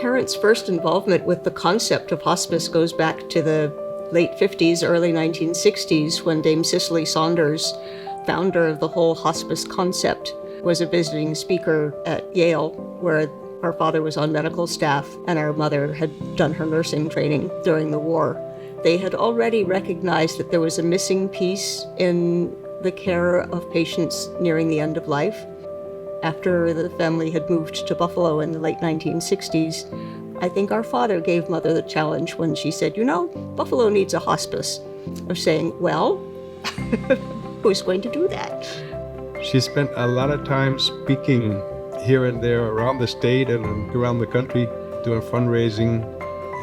parents' first involvement with the concept of hospice goes back to the late 50s, early 1960s, when Dame Cicely Saunders, founder of the whole hospice concept, was a visiting speaker at Yale, where our father was on medical staff and our mother had done her nursing training during the war. They had already recognized that there was a missing piece in the care of patients nearing the end of life. After the family had moved to Buffalo in the late 1960s, I think our father gave Mother the challenge when she said, Buffalo needs a hospice, of saying, well, who's going to do that? She spent a lot of time speaking here and there around the state and around the country, doing fundraising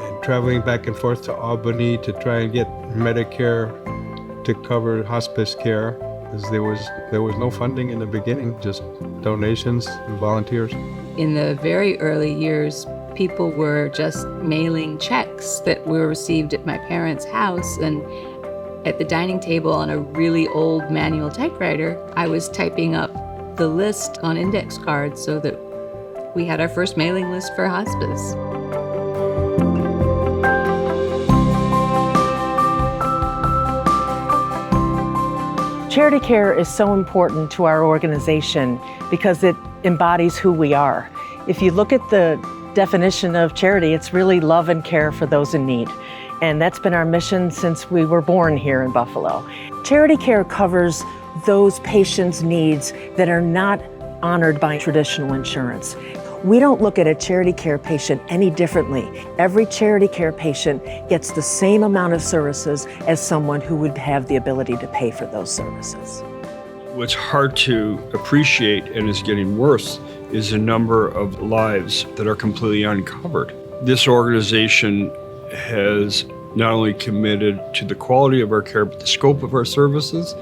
and traveling back and forth to Albany to try and get Medicare to cover hospice care, because there was no funding in the beginning, just donations and volunteers. In the very early years, people were just mailing checks that were received at my parents' house, and at the dining table on a really old manual typewriter, I was typing up the list on index cards so that we had our first mailing list for hospice. Charity care is so important to our organization because it embodies who we are. If you look at the definition of charity, it's really love and care for those in need. And that's been our mission since we were born here in Buffalo. Charity care covers those patients' needs that are not honored by traditional insurance. We don't look at a charity care patient any differently. Every charity care patient gets the same amount of services as someone who would have the ability to pay for those services. What's hard to appreciate, and is getting worse, is the number of lives that are completely uncovered. This organization has not only committed to the quality of our care, but the scope of our services,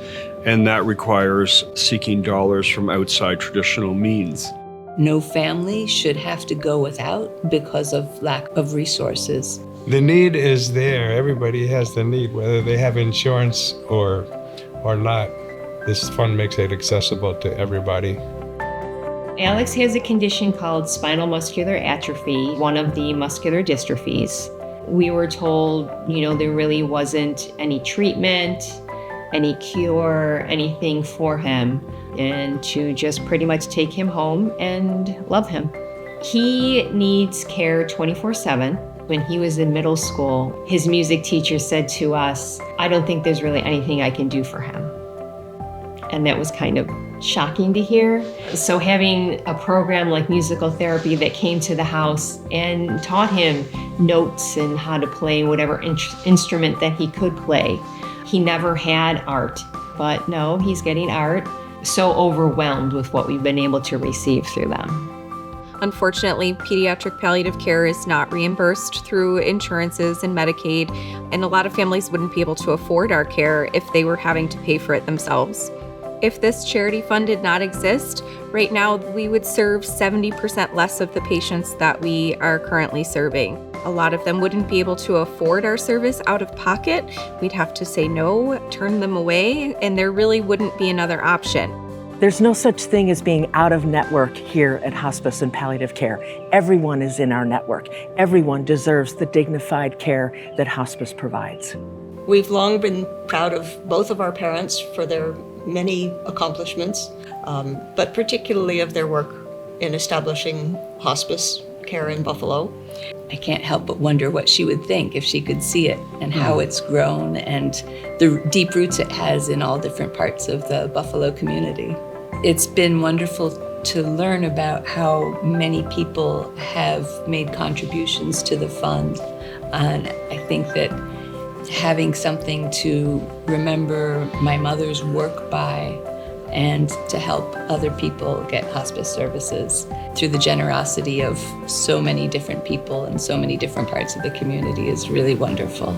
and that requires seeking dollars from outside traditional means. No family should have to go without because of lack of resources. The need is there. Everybody has the need, whether they have insurance or not. This fund makes it accessible to everybody. Alex has a condition called spinal muscular atrophy, one of the muscular dystrophies. We were told, there really wasn't any treatment, any cure, anything for him, and to just pretty much take him home and love him. He needs care 24/7. When he was in middle school, his music teacher said to us, "I don't think there's really anything I can do for him." And that was kind of shocking to hear. So having a program like musical therapy that came to the house and taught him notes and how to play whatever instrument that he could play. He never had art, but no, he's getting art. So overwhelmed with what we've been able to receive through them. Unfortunately, pediatric palliative care is not reimbursed through insurances and Medicaid, and a lot of families wouldn't be able to afford our care if they were having to pay for it themselves. If this charity fund did not exist, right now we would serve 70% less of the patients that we are currently serving. A lot of them wouldn't be able to afford our service out of pocket. We'd have to say no, turn them away, and there really wouldn't be another option. There's no such thing as being out of network here at Hospice and Palliative Care. Everyone is in our network. Everyone deserves the dignified care that hospice provides. We've long been proud of both of our parents for their many accomplishments, but particularly of their work in establishing hospice care in Buffalo. I can't help but wonder what she would think if she could see it and how it's grown and the deep roots it has in all different parts of the Buffalo community. It's been wonderful to learn about how many people have made contributions to the fund. And I think that having something to remember my mother's work by and to help other people get hospice services through the generosity of so many different people in so many different parts of the community is really wonderful.